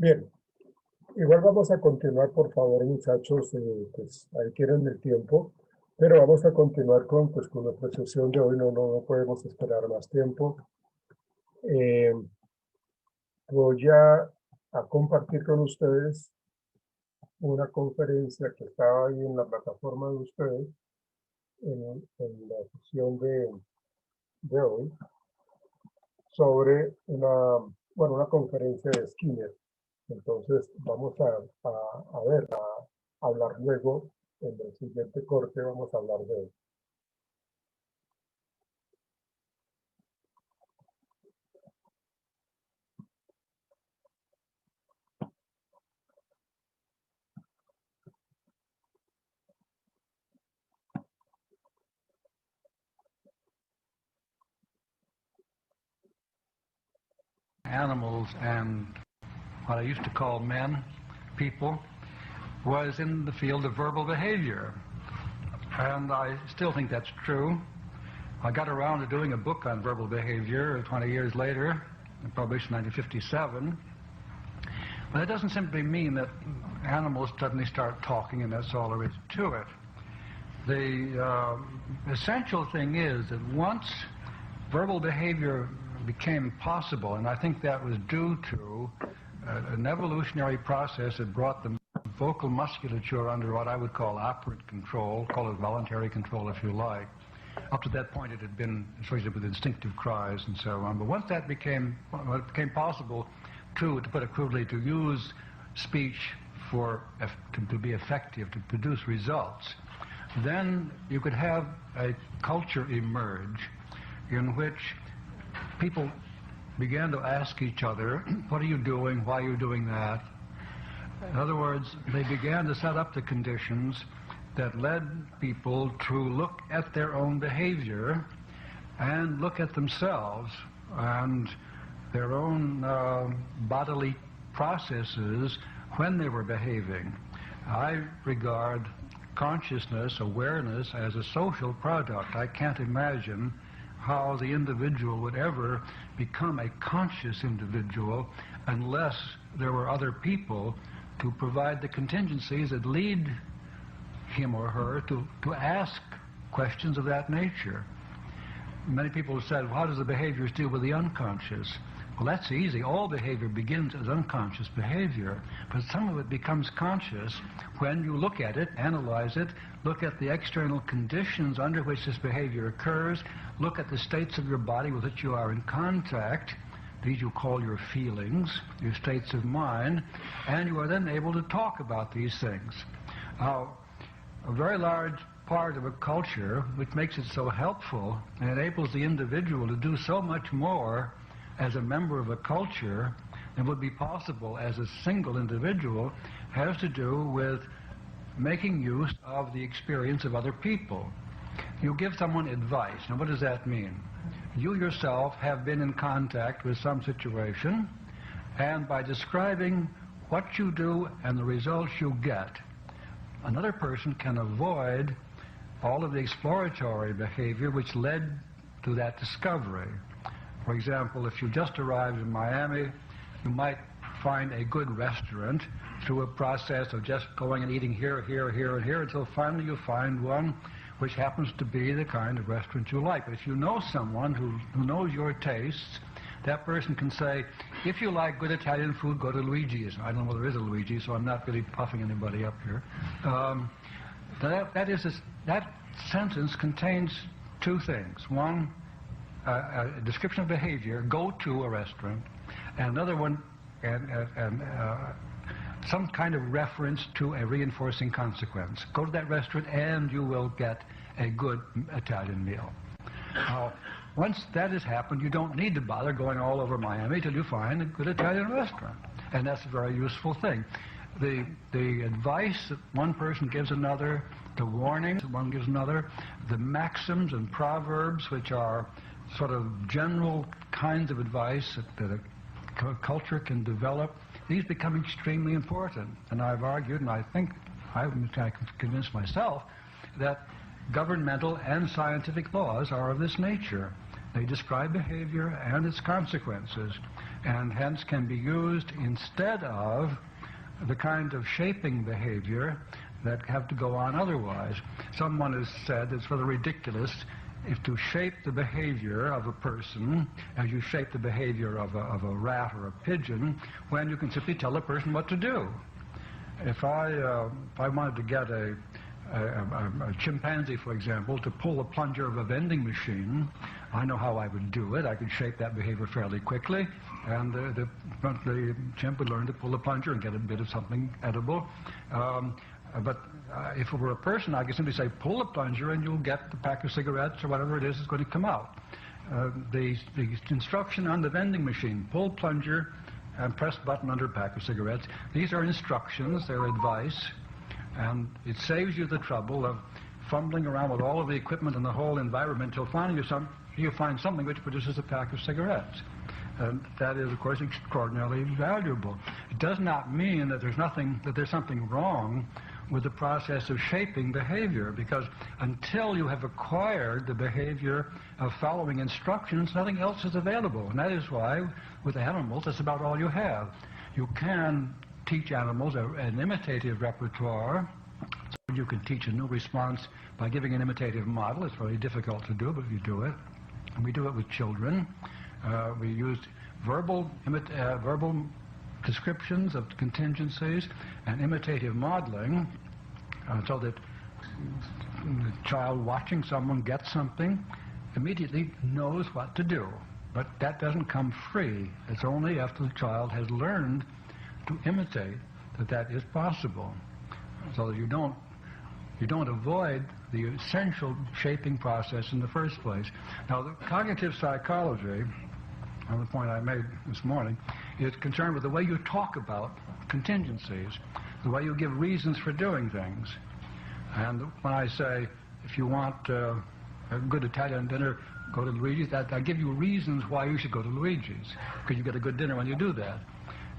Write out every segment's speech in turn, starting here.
Bien, igual vamos a continuar, por favor, muchachos, pues ahí tienen el tiempo, pero vamos a continuar con nuestra sesión de hoy, no podemos esperar más tiempo. Voy a compartir con ustedes una conferencia que estaba ahí en la plataforma de ustedes, en la sesión de hoy, sobre una conferencia de Skinner. Entonces vamos a hablar luego, en el siguiente corte vamos a hablar de eso. Animals and what I used to call men, people, was in the field of verbal behavior. And I still think that's true. I got around to doing a book on verbal behavior 20 years later, published in 1957. But it doesn't simply mean that animals suddenly start talking and that's all there is to it. The essential thing is that once verbal behavior became possible, and I think that was due to an evolutionary process that brought the vocal musculature under what I would call operant control, call it voluntary control if you like. Up to that point it had been associated with instinctive cries and so on. But once that became possible to put it crudely, to use speech to be effective, to produce results, then you could have a culture emerge in which people began to ask each other, what are you doing, why are you doing that? In other words, they began to set up the conditions that led people to look at their own behavior and look at themselves and their own bodily processes when they were behaving. I regard consciousness, awareness, as a social product. I can't imagine how the individual would ever become a conscious individual unless there were other people to provide the contingencies that lead him or her to ask questions of that nature. Many people have said, well, how does the behaviors deal with the unconscious? Well, that's easy. All behavior begins as unconscious behavior, but some of it becomes conscious when you look at it, analyze it, look at the external conditions under which this behavior occurs, look at the states of your body with which you are in contact. These you call your feelings, your states of mind, and you are then able to talk about these things. Now, a very large part of a culture which makes it so helpful and enables the individual to do so much more as a member of a culture than would be possible as a single individual has to do with making use of the experience of other people. You give someone advice. Now, what does that mean? You yourself have been in contact with some situation, and by describing what you do and the results you get, another person can avoid all of the exploratory behavior which led to that discovery. For example, if you just arrived in Miami, you might find a good restaurant through a process of just going and eating here, here, here, and here, until finally you find one which happens to be the kind of restaurant you like. But if you know someone who knows your tastes, that person can say, if you like good Italian food, go to Luigi's. I don't know whether there is a Luigi, so I'm not really puffing anybody up here. That sentence contains two things. One, a description of behavior, go to a restaurant, and another one, some kind of reference to a reinforcing consequence. Go to that restaurant and you will get a good Italian meal. Now, once that has happened, you don't need to bother going all over Miami till you find a good Italian restaurant. And that's a very useful thing. The advice that one person gives another, the warnings that one gives another, the maxims and proverbs, which are sort of general kinds of advice that a culture can develop, these become extremely important. And I've argued, and I think I've convinced myself, that governmental and scientific laws are of this nature. They describe behavior and its consequences, and hence can be used instead of the kind of shaping behavior that have to go on otherwise. Someone has said it's rather ridiculous if to shape the behavior of a person as you shape the behavior of a rat or a pigeon, when you can simply tell a person what to do. If I wanted to get a chimpanzee, for example, to pull the plunger of a vending machine, I know how I would do it. I could shape that behavior fairly quickly, and the chimp would learn to pull the plunger and get a bit of something edible. But if it were a person, I could simply say, pull the plunger and you'll get the pack of cigarettes or whatever it is that's going to come out. The instruction on the vending machine, pull plunger and press button under a pack of cigarettes, these are instructions, they're advice, and it saves you the trouble of fumbling around with all of the equipment and the whole environment until finally you find something which produces a pack of cigarettes. And that is, of course, extraordinarily valuable. It does not mean that there's something wrong with the process of shaping behavior, because until you have acquired the behavior of following instructions, nothing else is available. And that is why, with animals, that's about all you have. You can teach animals an imitative repertoire. So you can teach a new response by giving an imitative model. It's very difficult to do, but you do it. And we do it with children. We used verbal descriptions of contingencies and imitative modeling, so that the child watching someone get something immediately knows what to do. But that doesn't come free. It's only after the child has learned to imitate that is possible. So that you don't avoid the essential shaping process in the first place. Now, the cognitive psychology, on the point I made this morning, is concerned with the way you talk about contingencies, the way you give reasons for doing things. And when I say, if you want a good Italian dinner, go to Luigi's, I give you reasons why you should go to Luigi's, because you get a good dinner when you do that.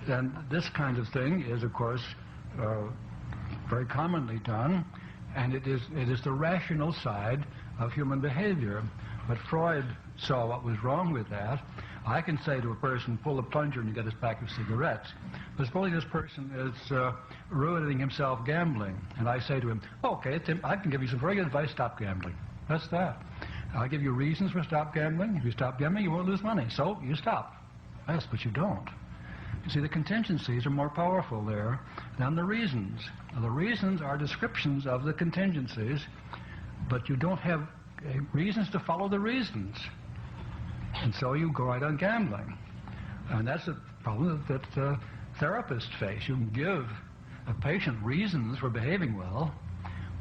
And this kind of thing is, of course, very commonly done, and it is the rational side of human behavior. But Freud saw what was wrong with that. I can say to a person, pull the plunger and you get his pack of cigarettes. But suppose this person is ruining himself gambling, and I say to him, okay, Tim, I can give you some very good advice, stop gambling. That's that. I'll give you reasons for stop gambling. If you stop gambling, you won't lose money, so you stop. Yes, but you don't. You see, the contingencies are more powerful there than the reasons. Now, the reasons are descriptions of the contingencies, but you don't have reasons to follow the reasons. And so you go right on gambling. And that's a problem that therapists face. You can give a patient reasons for behaving well,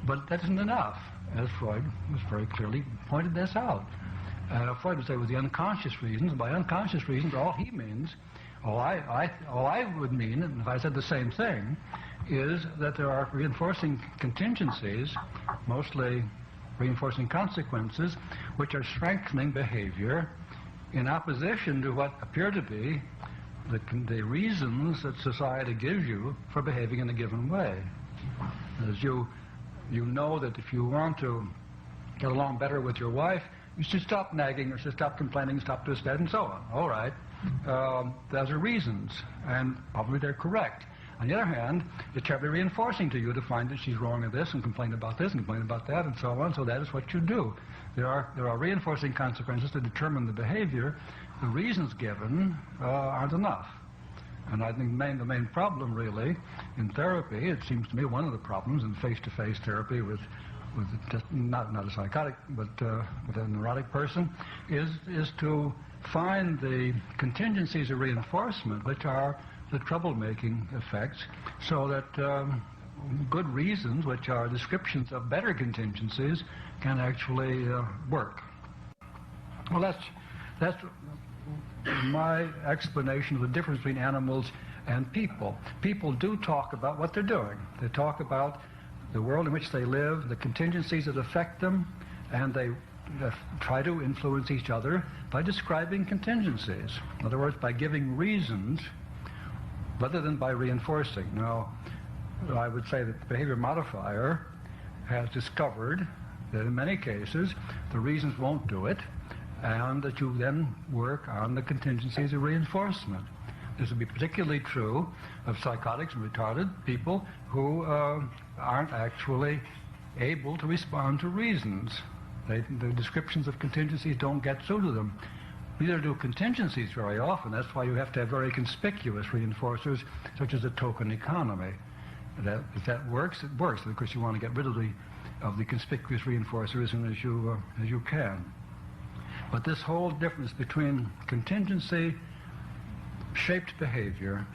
but that isn't enough, as Freud was very clearly pointed this out. Freud would say with the unconscious reasons, by unconscious reasons, all he means, all I would mean, and if I said the same thing, is that there are reinforcing contingencies, mostly reinforcing consequences, which are strengthening behavior in opposition to what appear to be the reasons that society gives you for behaving in a given way. As you know that if you want to get along better with your wife, you should stop nagging, or should stop complaining, stop this, that, and so on. All right. Those are reasons, and probably they're correct. On the other hand, it's terribly reinforcing to you to find that she's wrong in this, and complain about this, and complain about that, and so on. So that is what you do. There are reinforcing consequences to determine the behavior. The reasons given aren't enough. And I think the main problem, really, in therapy, it seems to me one of the problems in face-to-face therapy with just not a psychotic, but a neurotic person, is to find the contingencies of reinforcement, which are the troublemaking effects, so that good reasons, which are descriptions of better contingencies, can actually work. Well, that's my explanation of the difference between animals and people. People do talk about what they're doing. They talk about the world in which they live, the contingencies that affect them, and they try to influence each other by describing contingencies. In other words, by giving reasons rather than by reinforcing. Now, I would say that the behavior modifier has discovered that in many cases the reasons won't do it, and that you then work on the contingencies of reinforcement. This would be particularly true of psychotics and retarded people who aren't actually able to respond to reasons. The descriptions of contingencies don't get through to them. Neither do contingencies very often. That's why you have to have very conspicuous reinforcers, such as the token economy. If that works, it works. Of course, you want to get rid of the conspicuous reinforcer as soon as you can. But this whole difference between contingency shaped behavior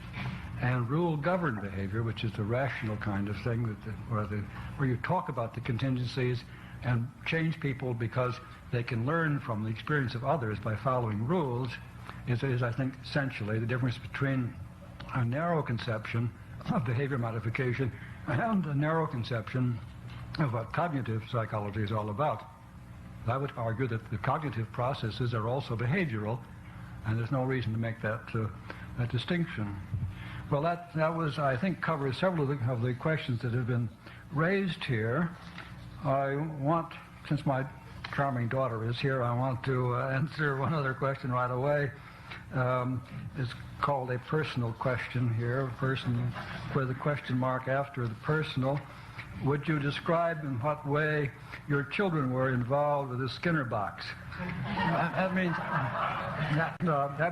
and rule-governed behavior, which is the rational kind of thing, where you talk about the contingencies and change people because they can learn from the experience of others by following rules, is I think, essentially the difference between a narrow conception of behavior modification and a narrow conception of what cognitive psychology is all about. I would argue that the cognitive processes are also behavioral, and there's no reason to make that distinction. Well, that was, I think, covers several of the questions that have been raised here. I want, since my charming daughter is here, I want to answer one other question right away. It's called a personal question here, person with a question mark after the personal. Would you describe in what way your children were involved with the Skinner box? That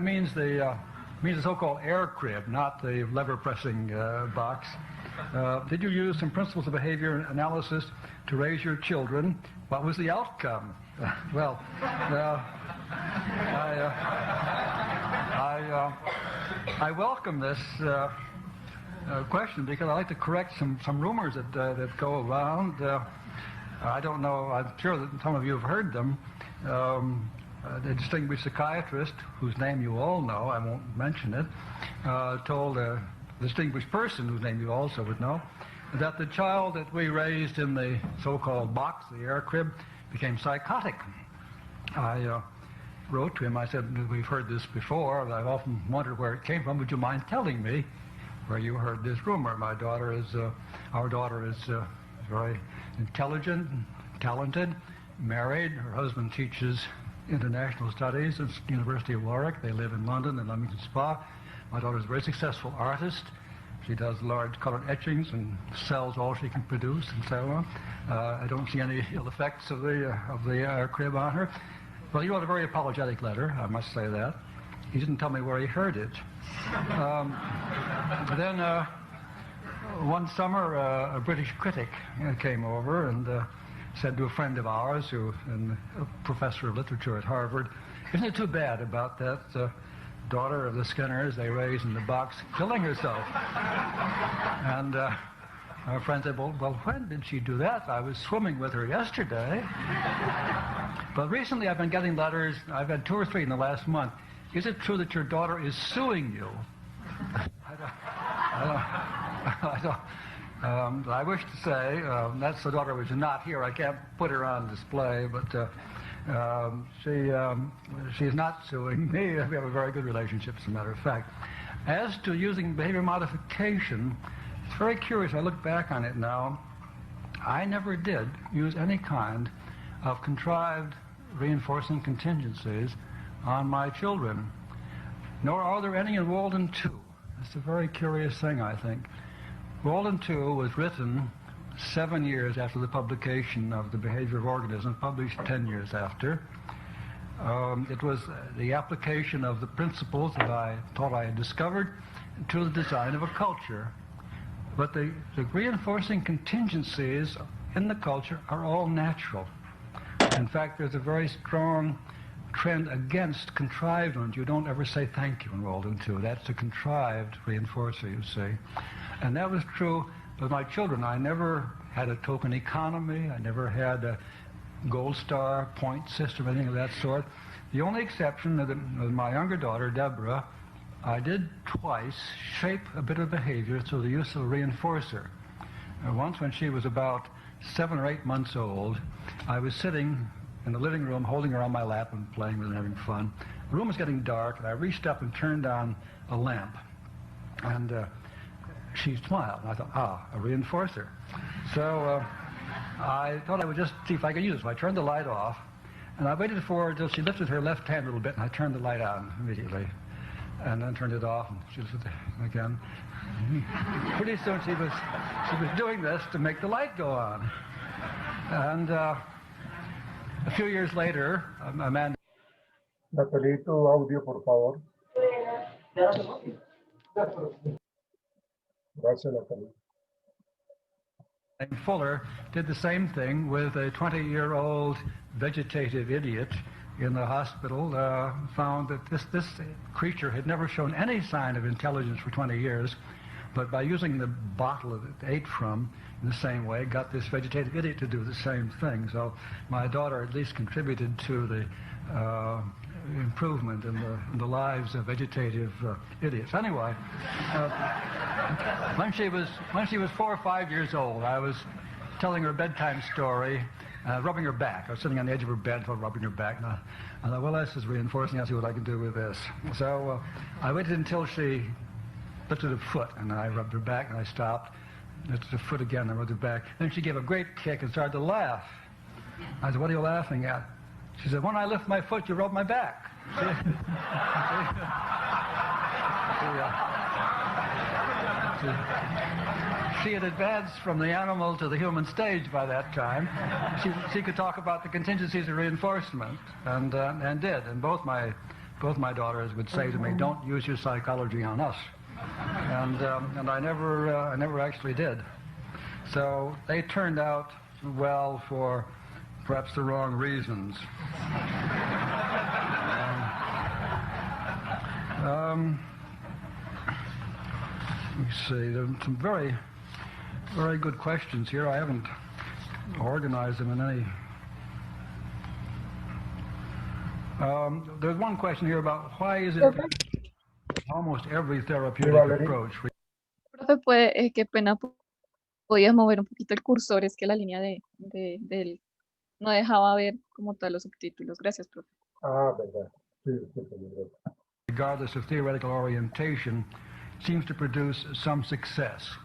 means the so-called air crib, not the lever pressing box. Did you use some principles of behavior analysis to raise your children? What was the outcome? Well, I welcome this question because I like to correct some rumors that go around. I don't know, I'm sure that some of you have heard them. The distinguished psychiatrist, whose name you all know, I won't mention it, told a distinguished person whose name you also would know, that the child that we raised in the so-called box, the air crib, became psychotic. I wrote to him, I said, we've heard this before, and I've often wondered where it came from. Would you mind telling me where you heard this rumor? Our daughter is very intelligent, talented, married. Her husband teaches international studies at the University of Warwick. They live in London and Leamington Spa. My daughter is a very successful artist. She does large colored etchings and sells all she can produce and so on. I don't see any ill effects of the crib on her. Well, he wrote a very apologetic letter, I must say that. He didn't tell me where he heard it. Then one summer, a British critic came over and said to a friend of ours, who is a professor of literature at Harvard, isn't it too bad about that daughter of the Skinners they raised in the box killing herself? And our friend said, well, when did she do that? I was swimming with her yesterday. But recently I've been getting letters. I've had 2 or 3 in the last month. Is it true that your daughter is suing you? I wish to say, that's the daughter which is not here. I can't put her on display, but she's not suing me. We have a very good relationship, as a matter of fact. As to using behavior modification, it's very curious. I look back on it now. I never did use any kind of contrived reinforcing contingencies on my children, nor are there any in Walden 2. It's a very curious thing, I think. Walden 2 was written 7 years after the publication of The Behavior of Organisms, published 10 years after. It was the application of the principles that I thought I had discovered to the design of a culture. But the reinforcing contingencies in the culture are all natural. In fact, there's a very strong trend against contrived ones. You don't ever say thank you in Walden 2. That's a contrived reinforcer, you see. And that was true with my children. I never had a token economy. I never had a gold star point system, anything of that sort. The only exception was my younger daughter, Deborah. I did twice shape a bit of behavior through the use of a reinforcer. Once when she was about 7 or 8 months old, I was sitting in the living room holding her on my lap and playing with her and having fun. The room was getting dark, and I reached up and turned on a lamp. And she smiled, and I thought, a reinforcer. So I thought I would just see if I could use it. So I turned the light off, And I waited for her until she lifted her left hand a little bit, and I turned the light on immediately. And then turned it off, and she lifted it again. Pretty soon she was doing this to make the light go on. And a few years later, a man... Natalie, tu audio, por favor. Gracias, Natalie. And Fuller did the same thing with a 20-year-old vegetative idiot in the hospital, found that this creature had never shown any sign of intelligence for 20 years, but by using the bottle that it ate from in the same way, got this vegetative idiot to do the same thing. So my daughter at least contributed to the improvement in the lives of vegetative idiots. Anyway, when she was 4 or 5 years old, I was telling her a bedtime story, rubbing her back. I was sitting on the edge of her bed, rubbing her back. And I thought, well, this is reinforcing. I'll see what I can do with this. So I waited until she lifted her foot, and I rubbed her back, and I stopped. Lifted her foot again, and I rubbed her back. Then she gave a great kick and started to laugh. I said, what are you laughing at? She said, when I lift my foot, you rub my back. She had advanced from the animal to the human stage by that time. She could talk about the contingencies of reinforcement, and did. And both my daughters would say to me, "Don't use your psychology on us." And I never actually did. So they turned out well for perhaps the wrong reasons. Let me see. There's some very, very good questions here. I haven't organized them in any. There's one question here about why is it almost every therapeutic approach. Profe, qué pena, podías mover un poquito el cursor, es que la línea del no dejaba ver como tal los subtítulos. Gracias, profe. Verdad. Sí, Regardless of theoretical orientation, seems to produce some success.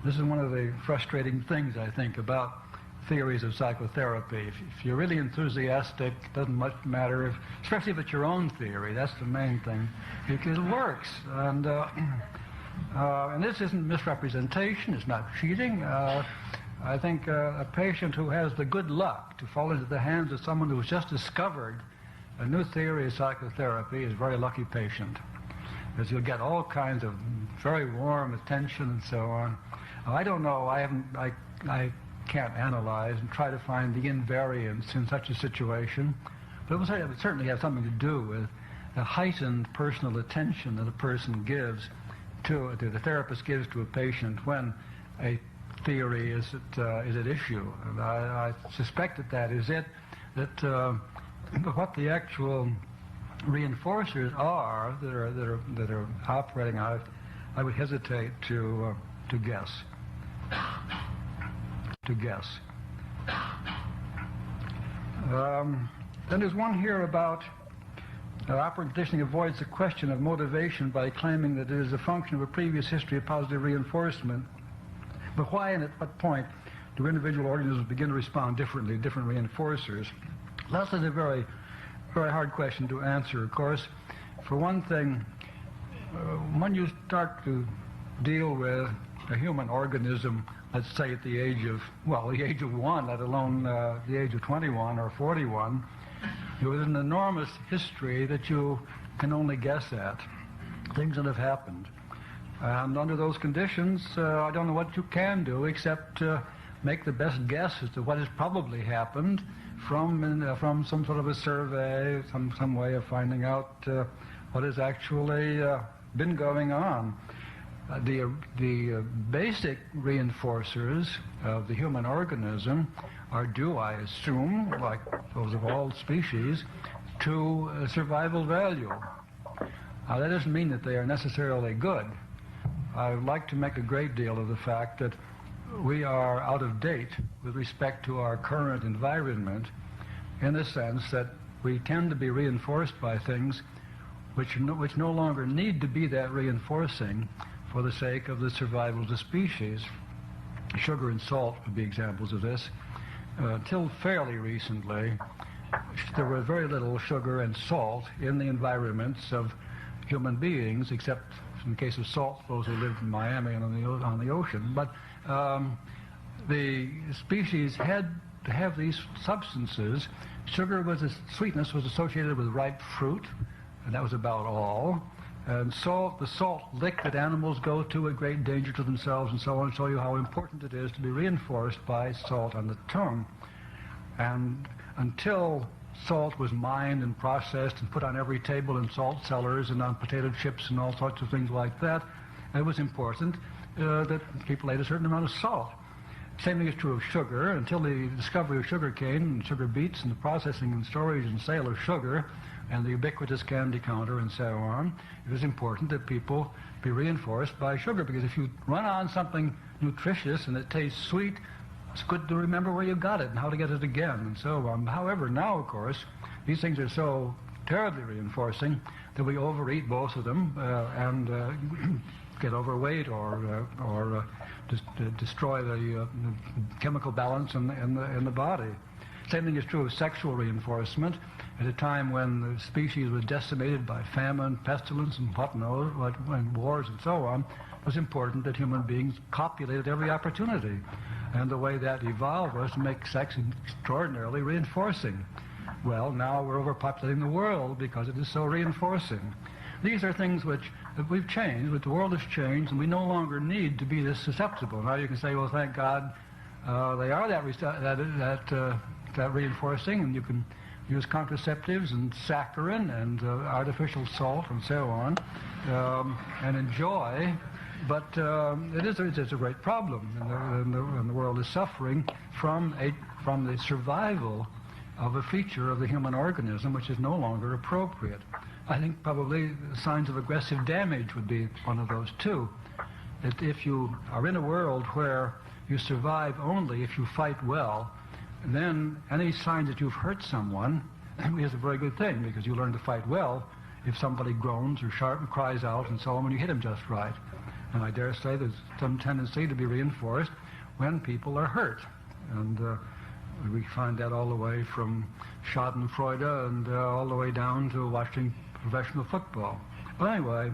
This is one of the frustrating things, I think, about theories of psychotherapy. If you're really enthusiastic, it doesn't much matter, especially if it's your own theory. That's the main thing. It works. And this isn't misrepresentation. It's not cheating. I think a patient who has the good luck to fall into the hands of someone who's just discovered a new theory of psychotherapy is a very lucky patient, because you'll get all kinds of very warm attention and so on. I don't know. I can't analyze and try to find the invariance in such a situation, but it would certainly have something to do with the heightened personal attention that a person gives the therapist gives to a patient when a theory is at issue. And I suspect that is it. That what the actual reinforcers are that are operating, I would hesitate to guess. Then there's one here about operant conditioning avoids the question of motivation by claiming that it is a function of a previous history of positive reinforcement. But why and at what point do individual organisms begin to respond differently to different reinforcers? That's a very, very hard question to answer, of course. For one thing, when you start to deal with a human organism, let's say at the age of 1, let alone the age of 21 or 41, there was an enormous history that you can only guess at, things that have happened. And under those conditions, I don't know what you can do except make the best guess as to what has probably happened from some sort of a survey, some way of finding out what has actually been going on. The basic reinforcers of the human organism are due, I assume, like those of all species, to survival value. Now, that doesn't mean that they are necessarily good. I would like to make a great deal of the fact that we are out of date with respect to our current environment, in the sense that we tend to be reinforced by things which no longer need to be that reinforcing for the sake of the survival of the species. Sugar and salt would be examples of this. Till fairly recently, there was very little sugar and salt in the environments of human beings, except in the case of salt, those who lived in Miami and on the ocean. But the species had to have these substances. Sugar sweetness was associated with ripe fruit, and that was about all. And salt, the salt lick that animals go to at great danger to themselves and so on, show you how important it is to be reinforced by salt on the tongue. And until salt was mined and processed and put on every table in salt cellars and on potato chips and all sorts of things like that, it was important that people ate a certain amount of salt. Same thing is true of sugar. Until the discovery of sugar cane and sugar beets and the processing and storage and sale of sugar and the ubiquitous candy counter and so on, it was important that people be reinforced by sugar, because if you run on something nutritious and it tastes sweet, it's good to remember where you got it and how to get it again and so on. However, now, of course, these things are so terribly reinforcing that we overeat both of them and get overweight or destroy the chemical balance in the body. Same thing is true of sexual reinforcement. At a time when the species was decimated by famine, pestilence, and and wars and so on, it was important that human beings copulated every opportunity. And the way that evolved was to make sex extraordinarily reinforcing. Well, now we're overpopulating the world because it is so reinforcing. These are things which we've changed, but the world has changed, and we no longer need to be this susceptible. Now you can say, well, thank God they are that reinforcing, and you can use contraceptives and saccharin and artificial salt and so on, and enjoy. But it's a great problem, and the world is suffering from the survival of a feature of the human organism which is no longer appropriate. I think probably signs of aggressive damage would be one of those too. That if you are in a world where you survive only if you fight well, then any sign that you've hurt someone is a very good thing, because you learn to fight well if somebody groans or cries out and so on when you hit him just right. And I dare say there's some tendency to be reinforced when people are hurt. And we find that all the way from Schadenfreude and all the way down to watching professional football. But anyway,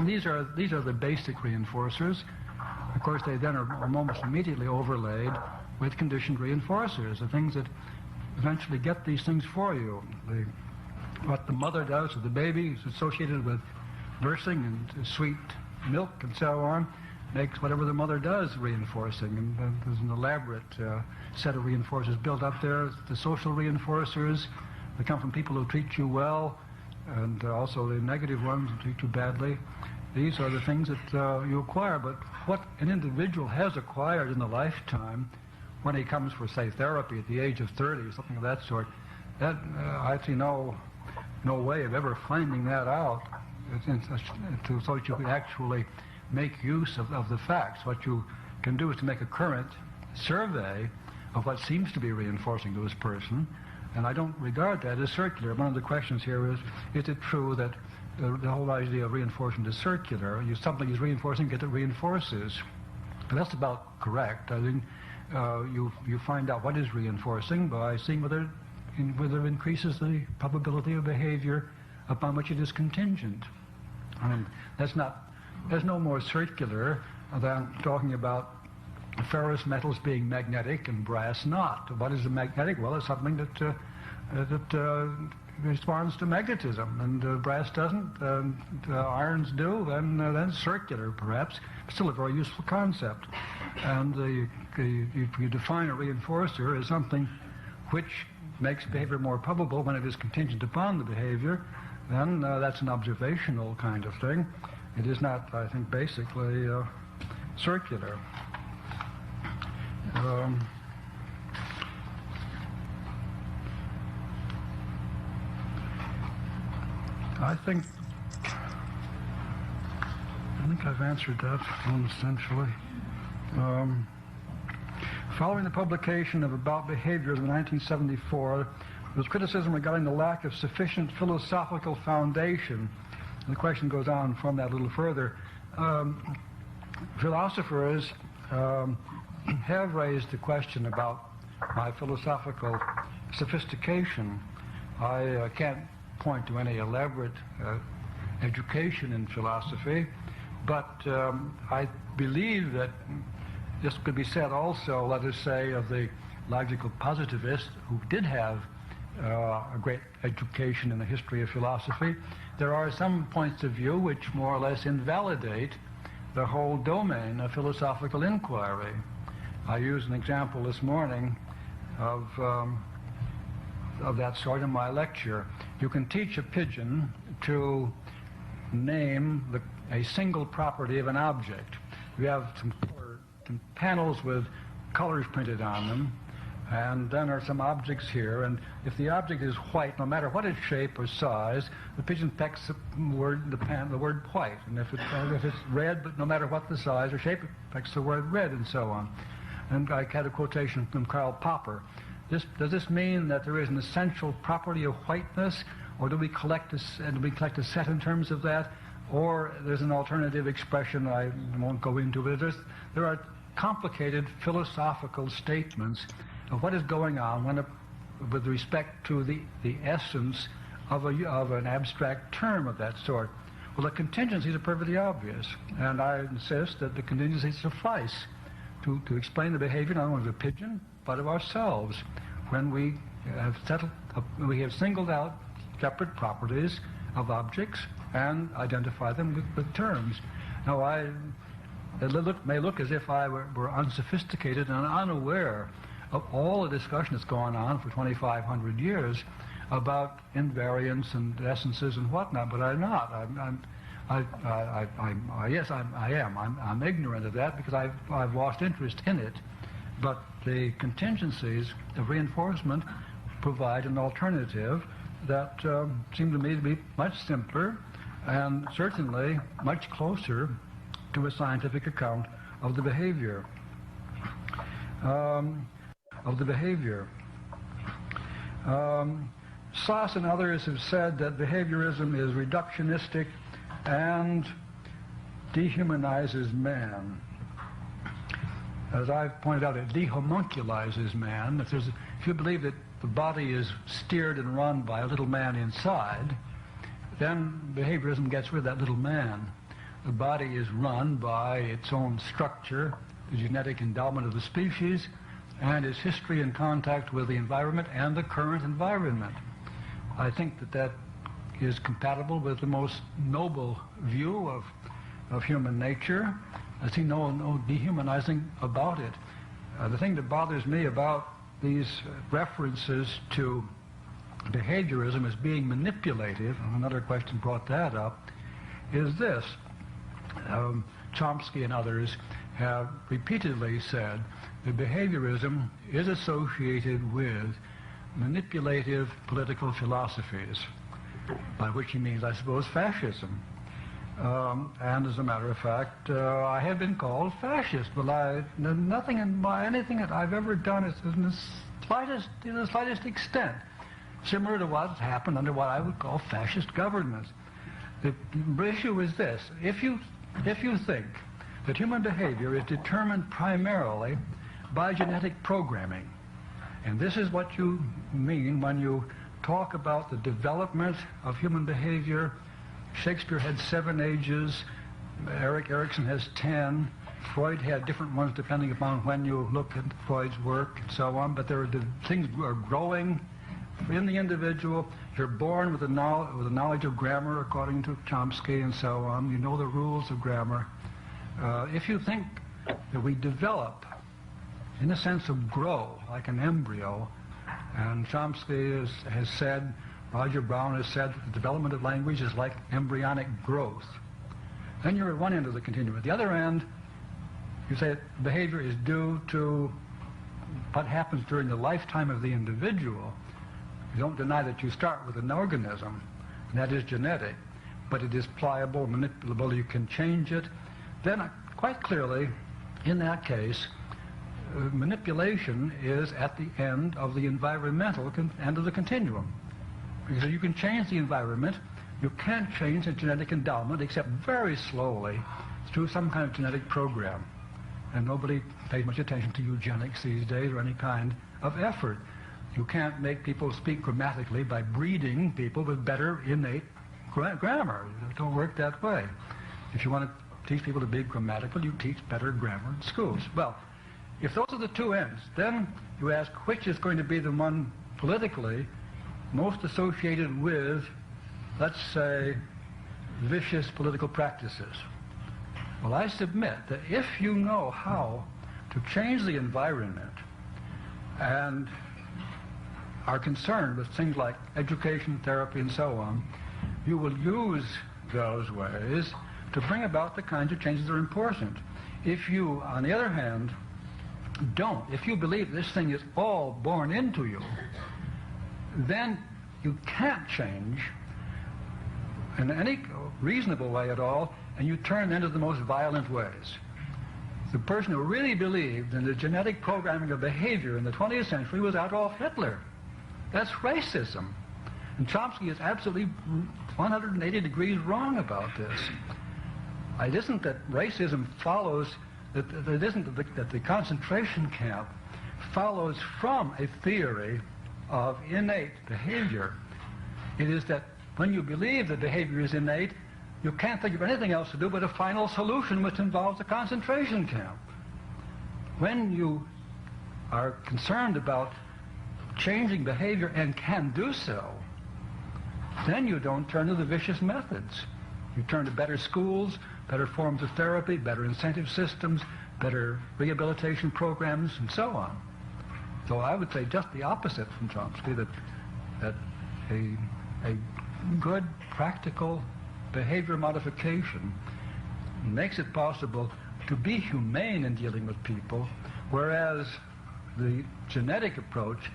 these are the basic reinforcers. Of course, they then are almost immediately overlaid with conditioned reinforcers, the things that eventually get these things for you. What the mother does to the baby is associated with nursing and sweet milk and so on, makes whatever the mother does reinforcing. And there's an elaborate set of reinforcers built up there. The social reinforcers, they come from people who treat you well, and also the negative ones who treat you badly. These are the things that you acquire. But what an individual has acquired in a lifetime, when he comes for, say, therapy at the age of 30 or something of that sort, that I see no way of ever finding that out, so that you can actually make use of the facts. What you can do is to make a current survey of what seems to be reinforcing to this person, and I don't regard that as circular. One of the questions here is it true that the whole idea of reinforcement is circular? Something is reinforcing because it reinforces. But that's about correct. I think you find out what is reinforcing by seeing whether it increases the probability of behavior upon which it is contingent. And there's no more circular than talking about ferrous metals being magnetic and brass not. What is a magnetic? Well, it's something that responds to magnetism, and brass doesn't, and irons do, then circular perhaps, but still a very useful concept. And if you define a reinforcer as something which makes behavior more probable when it is contingent upon the behavior, then that's an observational kind of thing. It is not, I think, basically circular. I think I've answered that essentially. Following the publication of About Behavior in 1974, there was criticism regarding the lack of sufficient philosophical foundation. And the question goes on from that a little further. Philosophers have raised the question about my philosophical sophistication. I can't point to any elaborate education in philosophy, but I believe that this could be said also, let us say, of the logical positivists who did have a great education in the history of philosophy. There are some points of view which more or less invalidate the whole domain of philosophical inquiry. I used an example this morning of that sort in my lecture. You can teach a pigeon to name a single property of an object. You have some panels with colors printed on them, and then there are some objects here, and if the object is white, no matter what its shape or size, the pigeon pecks the word white, and if it's red, but no matter what the size or shape, it pecks the word red, and so on. And I had a quotation from Karl Popper. Does this mean that there is an essential property of whiteness, or do we collect a set in terms of that, or there's an alternative expression I won't go into, but there are complicated philosophical statements of what is going on with respect to the essence of an abstract term of that sort. Well, the contingencies are perfectly obvious, and I insist that the contingencies suffice to explain the behavior not only of the pigeon, but of ourselves, when we have singled out separate properties of objects and identify them with terms. Now, it may look as if I were unsophisticated and unaware of all the discussion that's gone on for 2,500 years about invariance and essences and whatnot, but I'm not. Yes, I am. I'm ignorant of that because I've lost interest in it. But the contingencies of reinforcement provide an alternative that seemed to me to be much simpler and certainly much closer to a scientific account of the behavior. Sauss and others have said that behaviorism is reductionistic and dehumanizes man. As I've pointed out, it dehomunculizes man. If you believe that the body is steered and run by a little man inside, then behaviorism gets rid of that little man. The body is run by its own structure, the genetic endowment of the species, and its history and contact with the environment and the current environment. I think that is compatible with the most noble view of human nature. I see no dehumanizing about it. The thing that bothers me about these references to behaviorism as being manipulative, and another question brought that up, is this. Chomsky and others have repeatedly said that behaviorism is associated with manipulative political philosophies, by which he means, I suppose, fascism. And as a matter of fact, I have been called fascist, but nothing in anything that I've ever done is in the slightest extent similar to what's happened under what I would call fascist governments. The issue is this: if you think that human behavior is determined primarily by genetic programming, and this is what you mean when you talk about the development of human behavior. Shakespeare had 7 ages, Erik Erikson has 10, Freud had different ones depending upon when you look at Freud's work and so on, but things are growing in the individual. You're born with a knowledge of grammar according to Chomsky and so on. You know the rules of grammar. If you think that we develop in a sense of grow like an embryo, and Chomsky has said, Roger Brown has said that the development of language is like embryonic growth, then you're at one end of the continuum. At the other end, you say that behavior is due to what happens during the lifetime of the individual. You don't deny that you start with an organism, and that is genetic, but it is pliable, manipulable, you can change it. Then quite clearly, in that case, manipulation is at the end of the environmental end of the continuum. Because you can change the environment, you can't change the genetic endowment except very slowly through some kind of genetic program. And nobody pays much attention to eugenics these days or any kind of effort. You can't make people speak grammatically by breeding people with better innate grammar. It don't work that way. If you want to teach people to be grammatical, you teach better grammar in schools. Well, if those are the two ends, then you ask which is going to be the one politically most associated with, let's say, vicious political practices. Well, I submit that if you know how to change the environment and are concerned with things like education, therapy, and so on, you will use those ways to bring about the kinds of changes that are important. If you, on the other hand, don't, if you believe this thing is all born into you, then you can't change in any reasonable way at all, and you turn into the most violent ways. The person who really believed in the genetic programming of behavior in the 20th century was Adolf Hitler. That's racism. And Chomsky is absolutely 180 degrees wrong about this. It isn't that racism follows, that it isn't that the concentration camp follows from a theory of innate behavior. It is that when you believe that behavior is innate, you can't think of anything else to do but a final solution which involves a concentration camp. When you are concerned about changing behavior and can do so, then you don't turn to the vicious methods. You turn to better schools, better forms of therapy, better incentive systems, better rehabilitation programs, and so on. So I would say just the opposite from Chomsky, that a good practical behavior modification makes it possible to be humane in dealing with people, whereas the genetic approach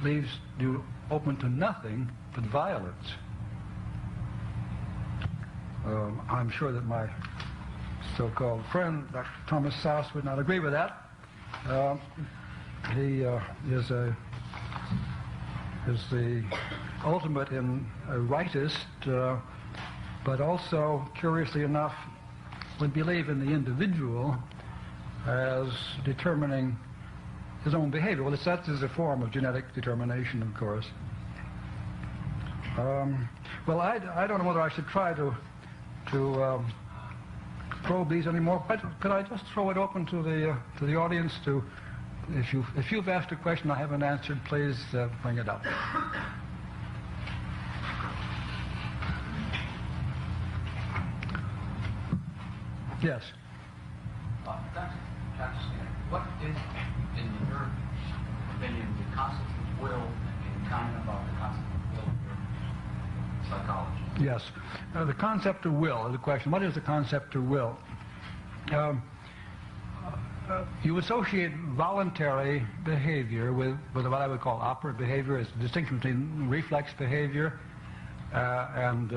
leaves you open to nothing but violence. I'm sure that my so-called friend, Dr. Thomas Sowse, would not agree with that. He is the ultimate in a rightist, but also, curiously enough, would believe in the individual as determining his own behavior. Well, that is a form of genetic determination, of course. Well, I don't know whether I should try to probe these anymore. But could I just throw it open to the audience to, if you've asked a question I haven't answered, please bring it up. Yes. Dr. Jackson, what is, in your opinion, the concept of will, and comment about the concept of will in psychology? Yes. The concept of will is the question. What is the concept of will? You associate voluntary behavior with what I would call operant behavior. It's the distinction between reflex behavior and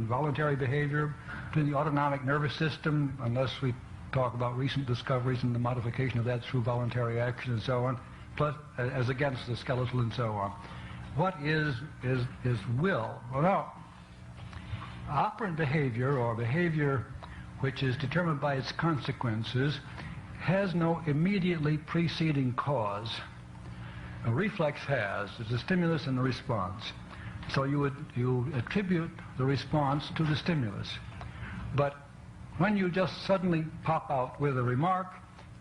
voluntary behavior, between the autonomic nervous system, unless we talk about recent discoveries and the modification of that through voluntary action and so on, plus as against the skeletal and so on. What is will? Well, now, operant behavior, or behavior which is determined by its consequences, has no immediately preceding cause. A reflex has. It's a stimulus and a response. So you attribute the response to the stimulus. But when you just suddenly pop out with a remark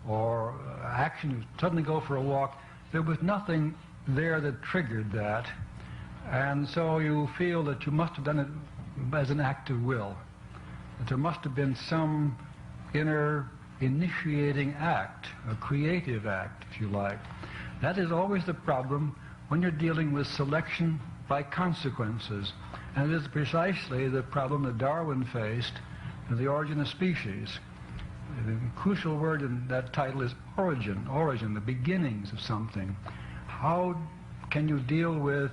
or action, you suddenly go for a walk, there was nothing there that triggered that. And so you feel that you must have done it as an act of will. That there must have been some inner initiating act, a creative act, if you like. That is always the problem when you're dealing with selection by consequences. And it is precisely the problem that Darwin faced in The Origin of Species. The crucial word in that title is origin, the beginnings of something. How can you deal with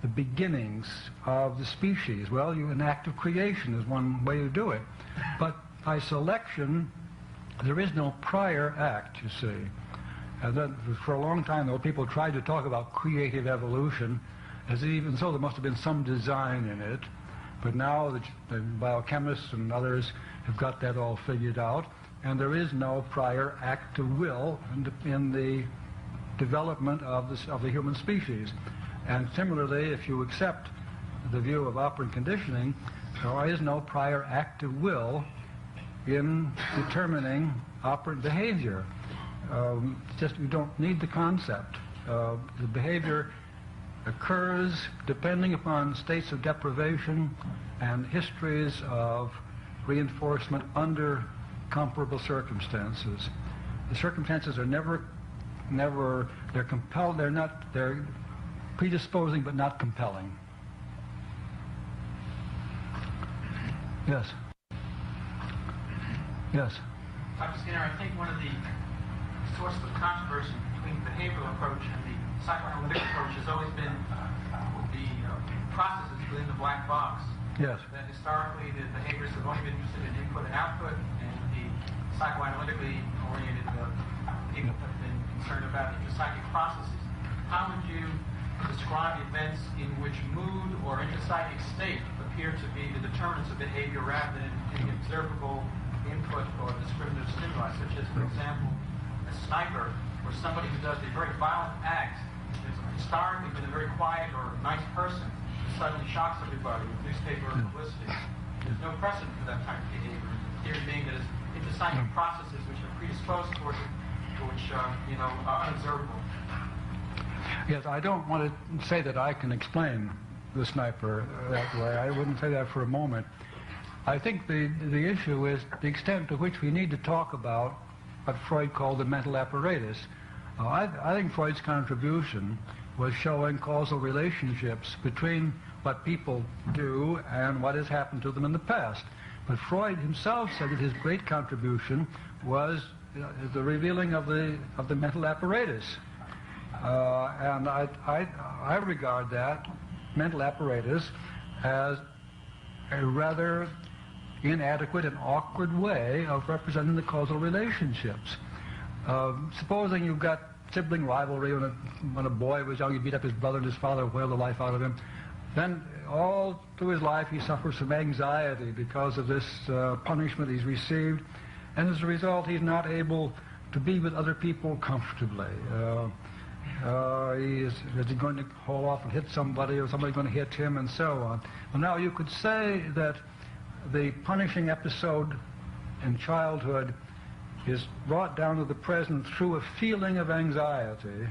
the beginnings of the species? Well, an act of creation is one way to do it. But by selection, there is no prior act, you see. And then for a long time, though, people tried to talk about creative evolution, as even so there must have been some design in it. But now the biochemists and others have got that all figured out, and there is no prior act of will in the development of the human species. And similarly, if you accept the view of operant conditioning, there is no prior active will in determining operant behavior. Just you don't need the concept. The behavior occurs depending upon states of deprivation and histories of reinforcement under comparable circumstances. The circumstances are never, they're compelled, they're predisposing but not compelling. Yes. Yes. Dr. Skinner, I think one of the sources of controversy between the behavioral approach and the psychoanalytic approach has always been the processes within the black box. Yes. That historically the behaviorists have only been interested in input and output, and the psychoanalytically oriented people have been concerned about intrapsychic processes. How would you describe events in which mood or intrapsychic state appear to be the determinants of behavior rather than any observable input or discriminative stimuli, such as, for example, a sniper or somebody who does a very violent act, has historically been a very quiet or nice person, who suddenly shocks everybody with newspaper publicity. There's no precedent for that type of behavior. The theory being that it's intrapsychic processes which are predisposed towards it, which are unobservable. Yes, I don't want to say that I can explain the sniper that way. I wouldn't say that for a moment. I think the issue is the extent to which we need to talk about what Freud called the mental apparatus. I think Freud's contribution was showing causal relationships between what people do and what has happened to them in the past. But Freud himself said that his great contribution was the revealing of the mental apparatus. And I regard that mental apparatus as a rather inadequate and awkward way of representing the causal relationships. Supposing you've got sibling rivalry. When a boy was young, he beat up his brother and his father whaled the life out of him. Then all through his life he suffers from anxiety because of this punishment he's received, and as a result he's not able to be with other people comfortably. Is he going to haul off and hit somebody, or somebody going to hit him, and so on. Well, now you could say that the punishing episode in childhood is brought down to the present through a feeling of anxiety,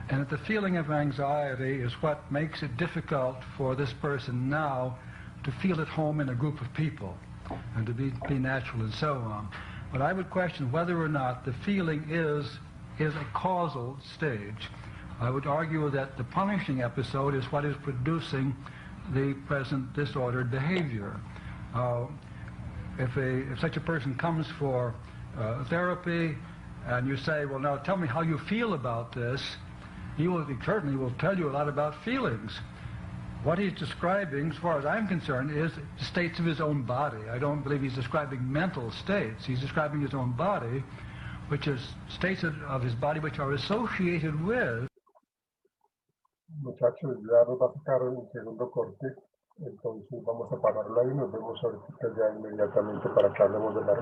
and that the feeling of anxiety is what makes it difficult for this person now to feel at home in a group of people and to be natural and so on. But I would question whether or not the feeling is a causal stage. I would argue that the punishing episode is what is producing the present disordered behavior. If such a person comes for therapy and you say, well, now tell me how you feel about this, he certainly will tell you a lot about feelings. What he's describing, as far as I'm concerned, is the states of his own body. I don't believe he's describing mental states. He's describing his own body, which is states of his body which are associated with. Muchachos, ya nos va a sacar un segundo corte, entonces vamos a pararlo ahí y nos vemos ahorita ya inmediatamente para que hablemos de la